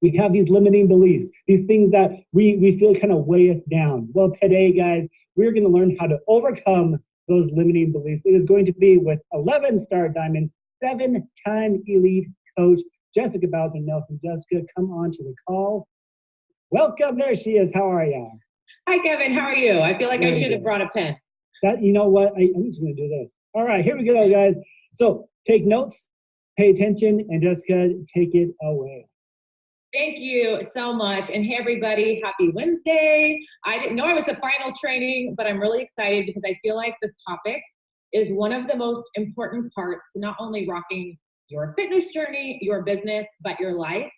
We have these limiting beliefs, these things that we feel kind of weigh us down. Well, today, guys, we're going to learn how to overcome those limiting beliefs. It is going to be with 11-star diamond, 7-time elite coach, Jessica Bowser Nelson. Jessica, come on to the call. Welcome. There she is. How are you? Hi, Kevin. How are you? I feel like I should have brought a pen. You know what? I'm just going to do this. All right, here we go, guys. So take notes, pay attention, and Jessica, take it away. Thank you so much. And hey, everybody, happy Wednesday. I didn't know I was the final training, but I'm really excited because I feel like this topic is one of the most important parts to not only rocking your fitness journey, your business, but your life.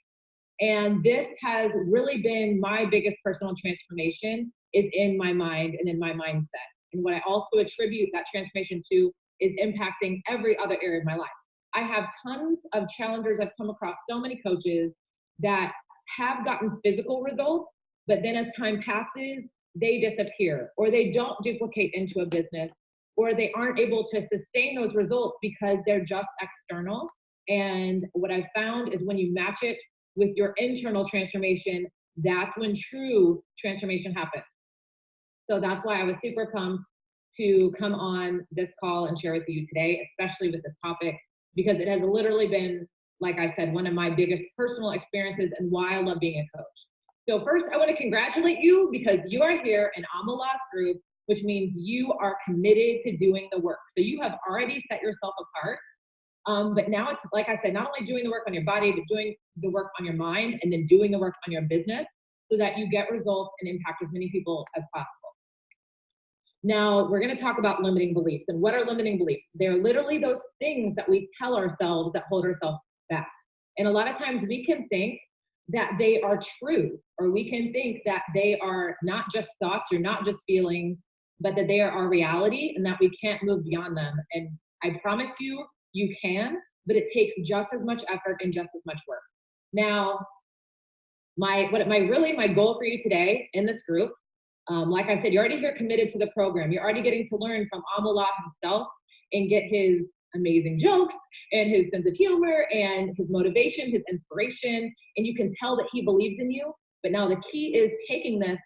And this has really been my biggest personal transformation is in my mind and in my mindset. And what I also attribute that transformation to is impacting every other area of my life. I have tons of challengers. I've come across so many coaches that have gotten physical results, but then as time passes, they disappear or they don't duplicate into a business or they aren't able to sustain those results because they're just external. And what I've found is when you match it with your internal transformation, that's when true transformation happens. So that's why I was super pumped to come on this call and share with you today, especially with this topic, because it has literally been, like I said, one of my biggest personal experiences and why I love being a coach. So first, I want to congratulate you because you are here in Amalas Group, which means you are committed to doing the work. So you have already set yourself apart. But now it's, like I said, not only doing the work on your body, but doing the work on your mind and then doing the work on your business so that you get results and impact as many people as possible. Now, we're going to talk about limiting beliefs. And what are limiting beliefs? They're literally those things that we tell ourselves that hold ourselves back. And a lot of times we can think that they are true, or we can think that they are not just thoughts or not just feelings, but that they are our reality and that we can't move beyond them. And I promise you, you can, but it takes just as much effort and just as much work. Now, my goal for you today in this group, like I said, you're already here committed to the program. You're already getting to learn from Amala himself and get his amazing jokes and his sense of humor and his motivation, his inspiration, and you can tell that he believes in you. But now the key is taking this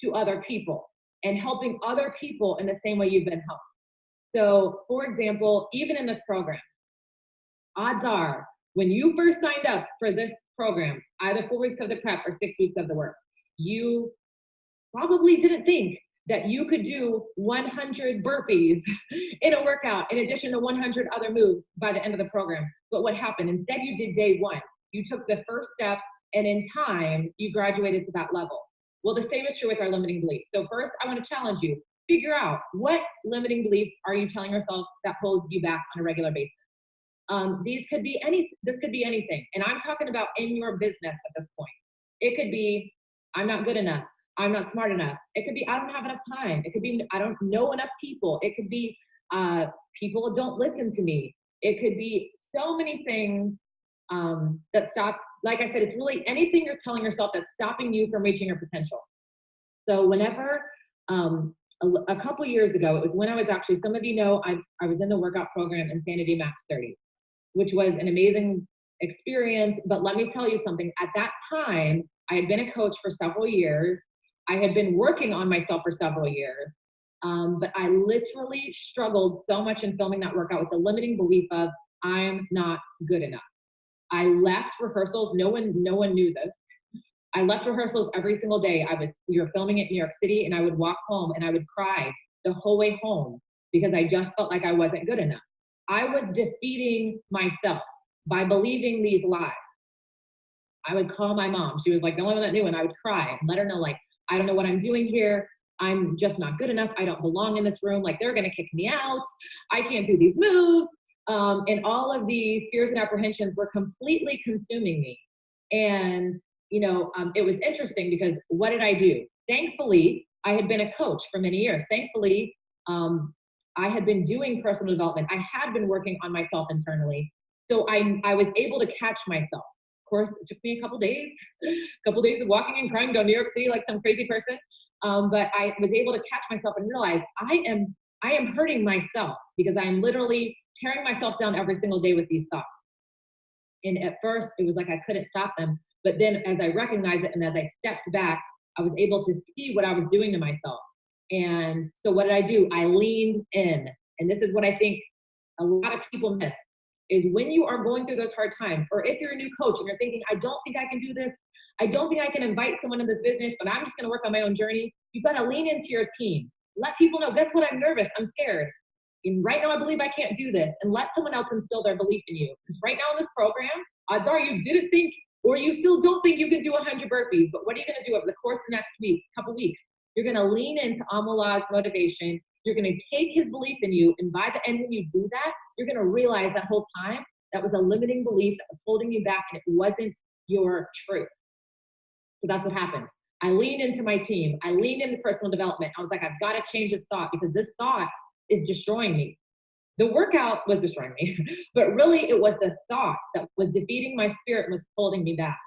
to other people and helping other people in the same way you've been helped. So, for example, even in this program, odds are when you first signed up for this program, either 4 weeks of the prep or 6 weeks of the work, you probably didn't think that you could do 100 burpees in a workout in addition to 100 other moves by the end of the program. But what happened? Instead, you did day one. You took the first step, and in time, you graduated to that level. Well, the same is true with our limiting beliefs. So first, I want to challenge you. Figure out what limiting beliefs are you telling yourself that holds you back on a regular basis. This could be anything. And I'm talking about in your business at this point. It could be, I'm not good enough. I'm not smart enough. It could be, I don't have enough time. It could be, I don't know enough people. It could be, people don't listen to me. It could be so many things that stop. Like I said, it's really anything you're telling yourself that's stopping you from reaching your potential. So whenever, a couple years ago, it was when I was actually, some of you know, I was in the workout program Insanity Max 30, which was an amazing experience. But let me tell you something. At that time, I had been a coach for several years. I had been working on myself for several years. But I literally struggled so much in filming that workout with the limiting belief of I'm not good enough. I left rehearsals. No one knew this. I left rehearsals every single day. We were filming it in New York City, and I would walk home and I would cry the whole way home because I just felt like I wasn't good enough. I was defeating myself by believing these lies. I would call my mom. She was like the only one that knew, and I would cry and let her know, like, I don't know what I'm doing here. I'm just not good enough. I don't belong in this room. Like, they're going to kick me out. I can't do these moves. And all of these fears and apprehensions were completely consuming me. And, it was interesting because what did I do? Thankfully, I had been a coach for many years. Thankfully, I had been doing personal development. I had been working on myself internally. So I was able to catch myself. Of course, it took me a couple days of walking and crying down New York City like some crazy person. But I was able to catch myself and realize I am hurting myself because I'm literally tearing myself down every single day with these thoughts. And at first, it was like I couldn't stop them. But then as I recognized it and as I stepped back, I was able to see what I was doing to myself. And so what did I do? I leaned in. And this is what I think a lot of people miss, is when you are going through those hard times, or if you're a new coach and you're thinking, I don't think I can do this, I don't think I can invite someone in this business, but I'm just going to work on my own journey. You've got to lean into your team. Let people know, guess what? I'm nervous. I'm scared. And right now I believe I can't do this. And let someone else instill their belief in you. Because right now in this program, odds are you didn't think, or you still don't think you can do 100 burpees. But what are you going to do over the course of the next week, couple weeks? You're going to lean into Amolah's motivation. You're going to take his belief in you. And by the end, when you do that, you're going to realize that whole time that was a limiting belief that was holding you back, and it wasn't your truth. So that's what happened. I leaned into my team. I leaned into personal development. I was like, I've got to change this thought, because this thought is destroying me. The workout was destroying me, but really it was the thought that was defeating my spirit and was holding me back.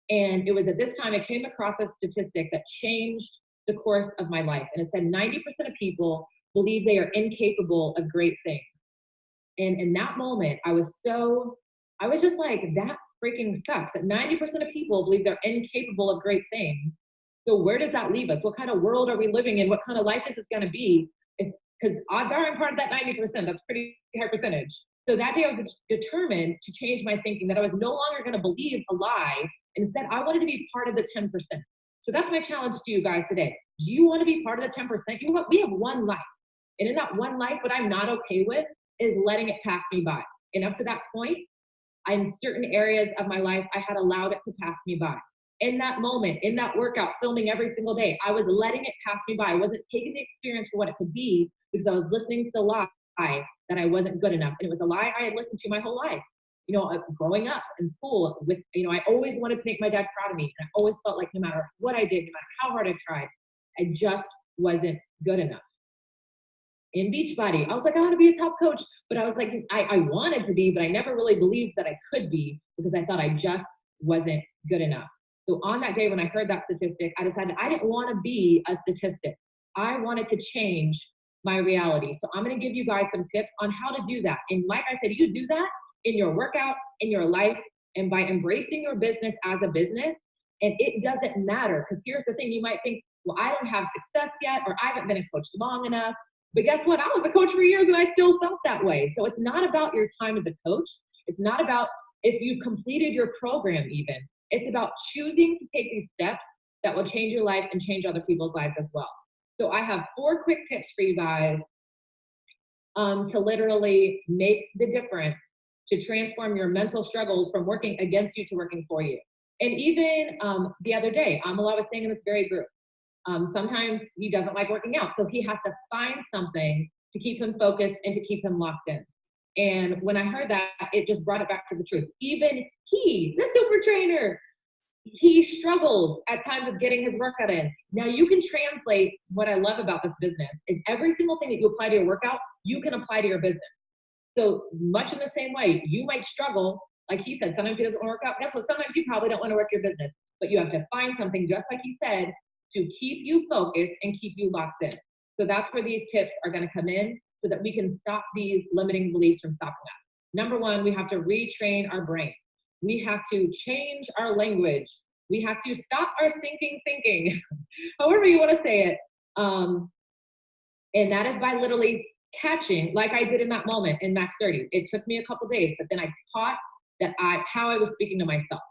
And it was at this time I came across a statistic that changed the course of my life. And it said 90% of people believe they are incapable of great things. And in that moment, I was just like, that freaking sucks. That 90% of people believe they're incapable of great things. So where does that leave us? What kind of world are we living in? What kind of life is this going to be? Because odds are I'm part of that 90%. That's a pretty high percentage. So that day I was determined to change my thinking, that I was no longer going to believe a lie. Instead, I wanted to be part of the 10%. So that's my challenge to you guys today. Do you want to be part of the 10%? We have one life. And in that one life, what I'm not okay with is letting it pass me by. And up to that point, in certain areas of my life, I had allowed it to pass me by. In that moment, in that workout, filming every single day, I was letting it pass me by. I wasn't taking the experience for what it could be, because I was listening to the lie that I wasn't good enough. And it was a lie I had listened to my whole life. You know, growing up in school, with, you know, I always wanted to make my dad proud of me. And I always felt like no matter what I did, no matter how hard I tried, I just wasn't good enough. In Beachbody, I was like, I want to be a top coach. But I was like, I wanted to be, but I never really believed that I could be, because I thought I just wasn't good enough. So on that day when I heard that statistic, I decided I didn't want to be a statistic. I wanted to change my reality. So I'm going to give you guys some tips on how to do that. And like I said, you do that in your workout, in your life, and by embracing your business as a business. And it doesn't matter, because here's the thing. You might think, well, I don't have success yet, or I haven't been a coach long enough. But guess what? I was a coach for years and I still felt that way. So it's not about your time as a coach. It's not about if you completed your program even. It's about choosing to take these steps that will change your life and change other people's lives as well. So I have 4 quick tips for you guys to literally make the difference, to transform your mental struggles from working against you to working for you. And even the other day, Amolah was saying in this very group, sometimes he doesn't like working out. So he has to find something to keep him focused and to keep him locked in. And when I heard that, it just brought it back to the truth. Even he, the super trainer, he struggles at times with getting his workout in. Now you can translate what I love about this business is every single thing that you apply to your workout, you can apply to your business. So much in the same way, you might struggle, like he said, sometimes he doesn't want to work out. Guess what? Sometimes you probably don't want to work your business, but you have to find something, just like he said, to keep you focused and keep you locked in. So that's where these tips are going to come in, so that we can stop these limiting beliefs from stopping us. Number 1, we have to retrain our brain. We have to change our language. We have to stop our thinking, however you want to say it. And that is by literally catching, like I did in that moment in Max 30. It took me a couple days, but then I caught that how I was speaking to myself.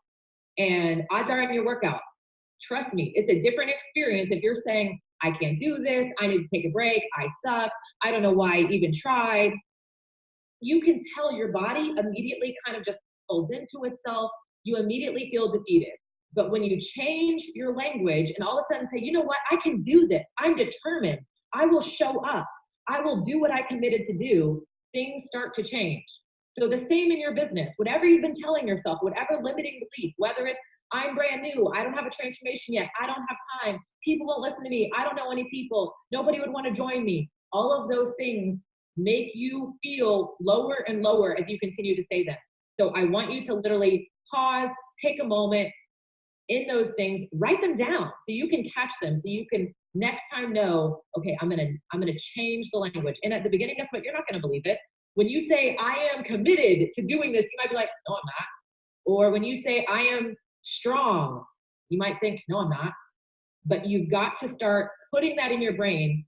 And odds are in your workout, trust me, it's a different experience if you're saying, I can't do this, I need to take a break, I suck, I don't know why I even tried. You can tell your body immediately kind of just folds into itself. You immediately feel defeated. But when you change your language and all of a sudden say, you know what, I can do this, I'm determined, I will show up, I will do what I committed to do, things start to change. So the same in your business, whatever you've been telling yourself, whatever limiting belief, whether it's I'm brand new, I don't have a transformation yet, I don't have time, people won't listen to me, I don't know any people, nobody would want to join me. All of those things make you feel lower and lower as you continue to say them. So I want you to literally pause, take a moment in those things, write them down so you can catch them, so you can next time know, okay, I'm gonna change the language. And at the beginning, guess what? You're not gonna believe it. When you say, I am committed to doing this, you might be like, no, I'm not. Or when you say, I am strong. You might think, no, I'm not. But you've got to start putting that in your brain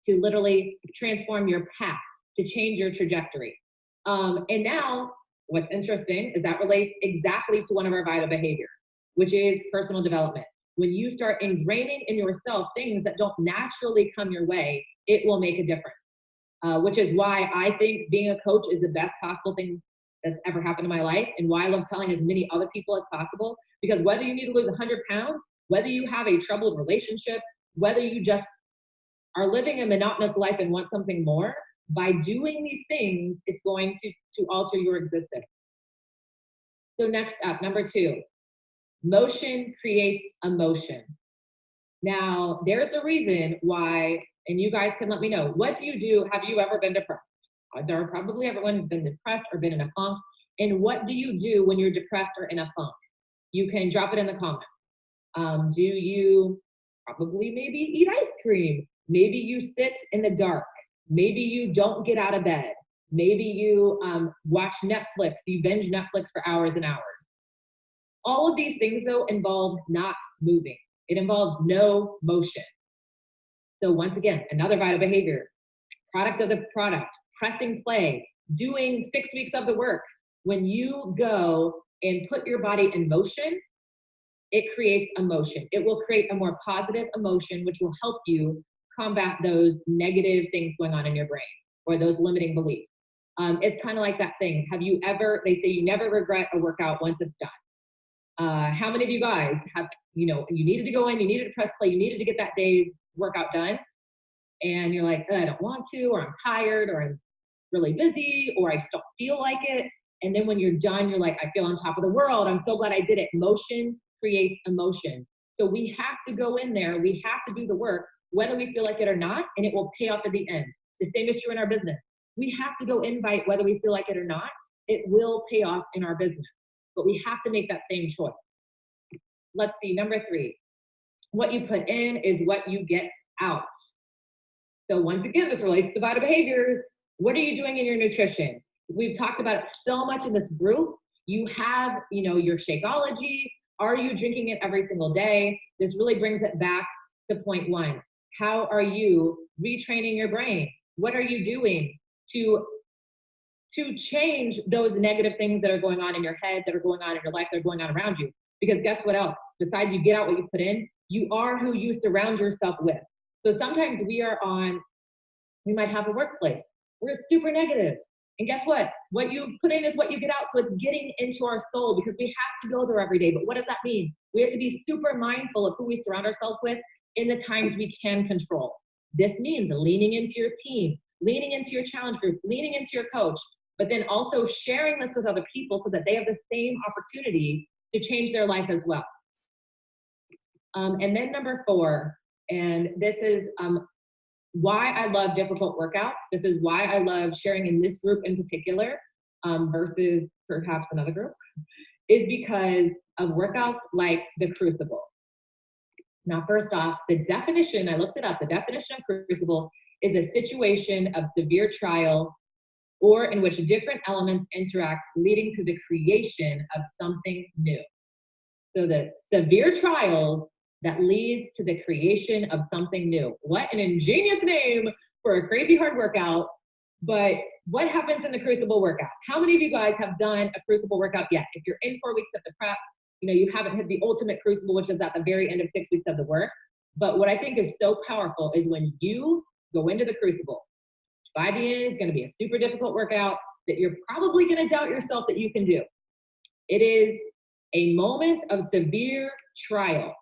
to literally transform your path, to change your trajectory. And now, what's interesting is that relates exactly to one of our vital behaviors, which is personal development. When you start ingraining in yourself things that don't naturally come your way, it will make a difference. Which is why I think being a coach is the best possible thing that's ever happened in my life, and why I love telling as many other people as possible. Because whether you need to lose 100 pounds, whether you have a troubled relationship, whether you just are living a monotonous life and want something more, by doing these things, it's going to alter your existence. So next up, number 2, motion creates emotion. Now, there's a reason why, and you guys can let me know, what do you do? Have you ever been depressed? There are probably everyone's been depressed or been in a funk. And what do you do when you're depressed or in a funk? You can drop it in the comments. Do you probably maybe eat ice cream? Maybe you sit in the dark. Maybe you don't get out of bed. Maybe you watch Netflix, you binge Netflix for hours and hours. All of these things, though, involve not moving. It involves no motion. So once again, another vital behavior, product of the product, pressing play, doing 6 weeks of the work. When you go and put your body in motion, it creates emotion. It will create a more positive emotion, which will help you combat those negative things going on in your brain or those limiting beliefs. It's kind of like that thing. Have you ever, they say you never regret a workout once it's done. How many of you guys have, you needed to go in, you needed to press play, you needed to get that day's workout done, and you're like, I don't want to, or I'm tired, or I'm really busy, or I just don't feel like it. And then when you're done, you're like, I feel on top of the world. I'm so glad I did it. Motion creates emotion. So we have to go in there. We have to do the work, whether we feel like it or not, and it will pay off at the end. The same is true in our business. We have to go invite whether we feel like it or not. It will pay off in our business, but we have to make that same choice. Let's see, number 3. What you put in is what you get out. So once again, this relates to vital behaviors. What are you doing in your nutrition? We've talked about it so much in this group. You have, your Shakeology. Are you drinking it every single day? This really brings it back to point 1. How are you retraining your brain? What are you doing to change those negative things that are going on in your head, that are going on in your life, that are going on around you? Because guess what else? Besides you get out what you put in, you are who you surround yourself with. So sometimes we might have a workplace. We're super negative. And guess what? What you put in is what you get out. So it's getting into our soul, because we have to go there every day. But what does that mean? We have to be super mindful of who we surround ourselves with in the times we can control. This means leaning into your team, leaning into your challenge group, leaning into your coach, but then also sharing this with other people so that they have the same opportunity to change their life as well. And then number 4, and this is why I love difficult workouts. This is why I love sharing in this group in particular versus perhaps another group, is because of workouts like the Crucible. Now, first off, the definition, I looked it up, the definition of Crucible is a situation of severe trial or in which different elements interact, leading to the creation of something new. So the severe trials that leads to the creation of something new. What an ingenious name for a crazy hard workout. But what happens in the Crucible workout? How many of you guys have done a Crucible workout yet? If you're in 4 weeks of the prep, you haven't hit the ultimate Crucible, which is at the very end of 6 weeks of the work. But what I think is so powerful is when you go into the Crucible, by the end, it's going to be a super difficult workout that you're probably going to doubt yourself that you can do. It is a moment of severe trial.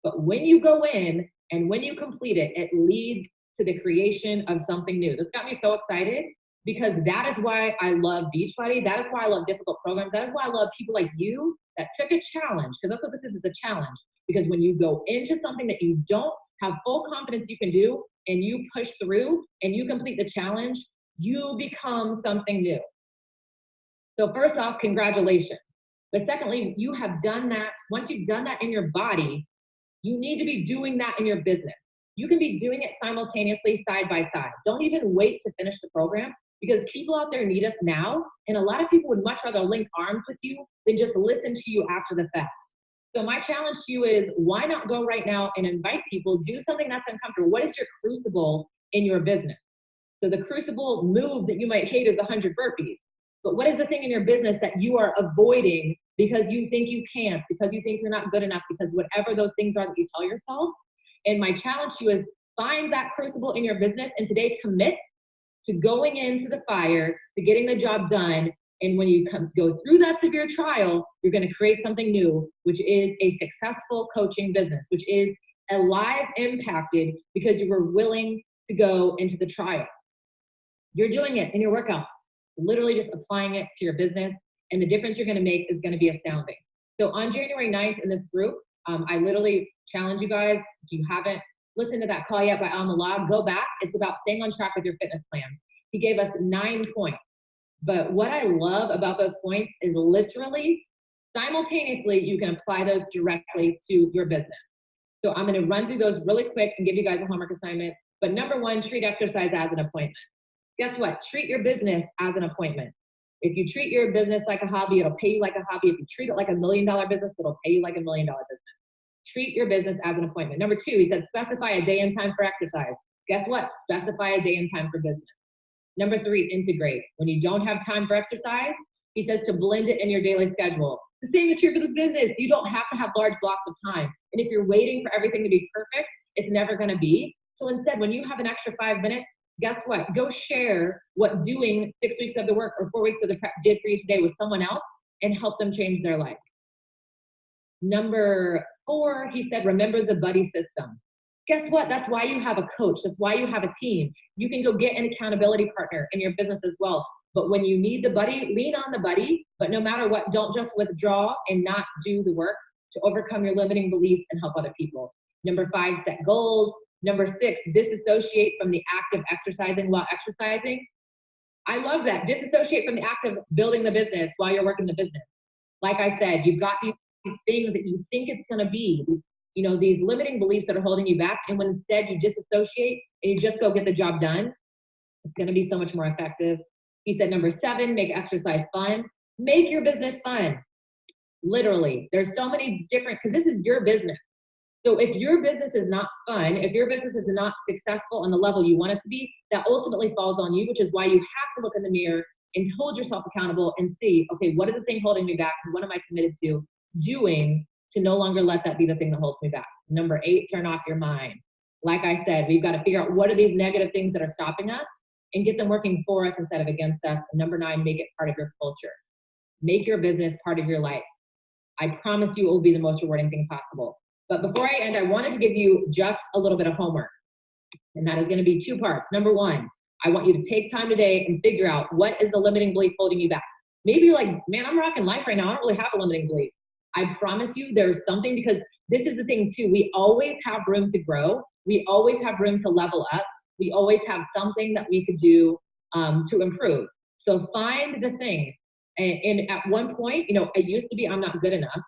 But when you go in and when you complete it, it leads to the creation of something new. This got me so excited, because that is why I love Beachbody. That is why I love difficult programs. That is why I love people like you that took a challenge, because that's what this is a challenge. Because when you go into something that you don't have full confidence you can do, and you push through and you complete the challenge, you become something new. So first off, congratulations. But secondly, you have done that. Once you've done that in your body, you need to be doing that in your business. You can be doing it simultaneously, side by side. Don't even wait to finish the program, because people out there need us now. And a lot of people would much rather link arms with you than just listen to you after the fact. So my challenge to you is, why not go right now and invite people, do something that's uncomfortable. What is your crucible in your business? So the crucible move that you might hate is 100 burpees. But what is the thing in your business that you are avoiding because you think you can't, because you think you're not good enough, because whatever those things are that you tell yourself? And my challenge to you is, find that crucible in your business and today commit to going into the fire, to getting the job done. And when you go through that severe trial, you're going to create something new, which is a successful coaching business, which is a live impacted because you were willing to go into the trial. You're doing it in your workout, literally just applying it to your business. And the difference you're going to make is going to be astounding. So on January 9th in this group, I literally challenge you guys, if you haven't listened to that call yet by Al Malab, go back. It's about staying on track with your fitness plan. He gave us 9 points. But what I love about those points is literally simultaneously you can apply those directly to your business. So I'm going to run through those really quick and give you guys a homework assignment. But number 1, treat exercise as an appointment. Guess what? Treat your business as an appointment. If you treat your business like a hobby, it'll pay you like a hobby. If you treat it like $1 million business, it'll pay you like $1 million business. Treat your business as an appointment. Number 2, he said specify a day and time for exercise. Guess what? Specify a day and time for business. Number 3, integrate. When you don't have time for exercise, he says to blend it in your daily schedule. The same is true for the business. You don't have to have large blocks of time. And if you're waiting for everything to be perfect, it's never going to be. So instead, when you have an extra 5 minutes, guess what? Go share what doing 6 weeks of the work or 4 weeks of the prep did for you today with someone else and help them change their life. Number 4, he said, remember the buddy system. Guess what? That's why you have a coach. That's why you have a team. You can go get an accountability partner in your business as well. But when you need the buddy, lean on the buddy. But no matter what, don't just withdraw and not do the work to overcome your limiting beliefs and help other people. Number 5, set goals. Number 6, disassociate from the act of exercising while exercising. I love that. Disassociate from the act of building the business while you're working the business. Like I said, you've got these things that you think it's going to be, you know, these limiting beliefs that are holding you back. And when instead you disassociate and you just go get the job done, it's going to be so much more effective. He said, number 7, make exercise fun. Make your business fun. Literally, there's so many different, because this is your business. So if your business is not fun, if your business is not successful on the level you want it to be, that ultimately falls on you, which is why you have to look in the mirror and hold yourself accountable and see, okay, what is the thing holding me back? And what am I committed to doing to no longer let that be the thing that holds me back? Number 8, turn off your mind. Like I said, we've got to figure out what are these negative things that are stopping us and get them working for us instead of against us. And number 9, make it part of your culture. Make your business part of your life. I promise you it will be the most rewarding thing possible. But before I end, I wanted to give you just a little bit of homework. And that is going to be 2 parts. Number 1, I want you to take time today and figure out what is the limiting belief holding you back. Maybe you're like, man, I'm rocking life right now. I don't really have a limiting belief. I promise you there's something, because this is the thing too. We always have room to grow. We always have room to level up. We always have something that we could do to improve. So find the thing. And at one point, you know, it used to be I'm not good enough.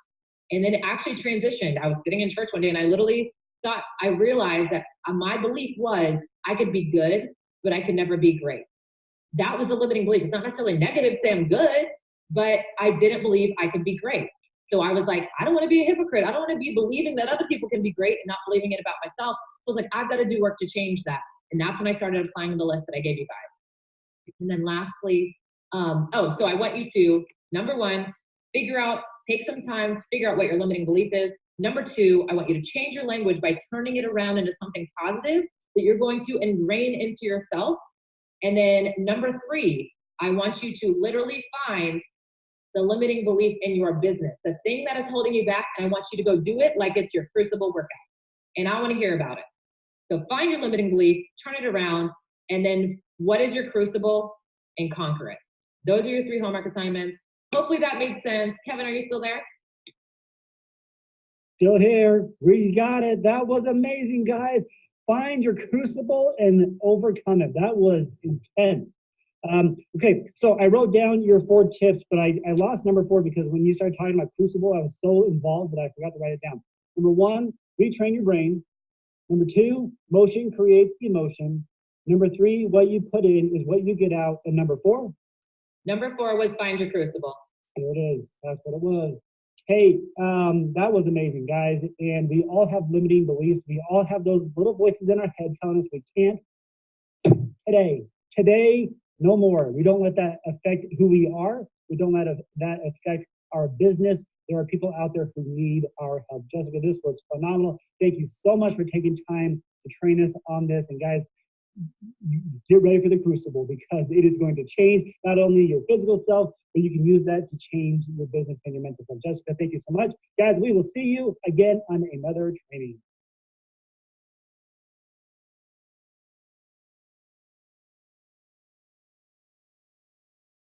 And then it actually transitioned. I was sitting in church one day and I literally thought, I realized that my belief was I could be good, but I could never be great. That was a limiting belief. It's not necessarily negative to say I'm good, but I didn't believe I could be great. So I was like, I don't want to be a hypocrite. I don't want to be believing that other people can be great and not believing it about myself. So I was like, I've got to do work to change that. And that's when I started applying the list that I gave you guys. And then lastly, so I want you to, number 1, take some time to figure out what your limiting belief is. Number 2, I want you to change your language by turning it around into something positive that you're going to ingrain into yourself. And then number 3, I want you to literally find the limiting belief in your business, the thing that is holding you back, and I want you to go do it like it's your crucible workout. And I want to hear about it. So find your limiting belief, turn it around, and then what is your crucible, and conquer it. Those are your 3 homework assignments. Hopefully that made sense. Kevin, are you still there? Still here. We got it. That was amazing, guys. Find your crucible and overcome it. That was intense. Okay, so I wrote down your 4 tips, but I lost number 4 because when you started talking about crucible, I was so involved that I forgot to write it down. Number 1, retrain your brain. Number 2, motion creates emotion. Number 3, what you put in is what you get out. And number 4? Number 4 was find your crucible. There it is. That's what it was. Hey, that was amazing, guys. And we all have limiting beliefs. We all have those little voices in our head telling us we can't. Today, no more. We don't let that affect who we are. We don't let that affect our business. There are people out there who need our help. Jessica, this was phenomenal. Thank you so much for taking time to train us on this. And guys, get ready for the crucible because it is going to change not only your physical self, but you can use that to change your business and your mental self. Jessica, thank you so much. Guys, we will see you again on another training.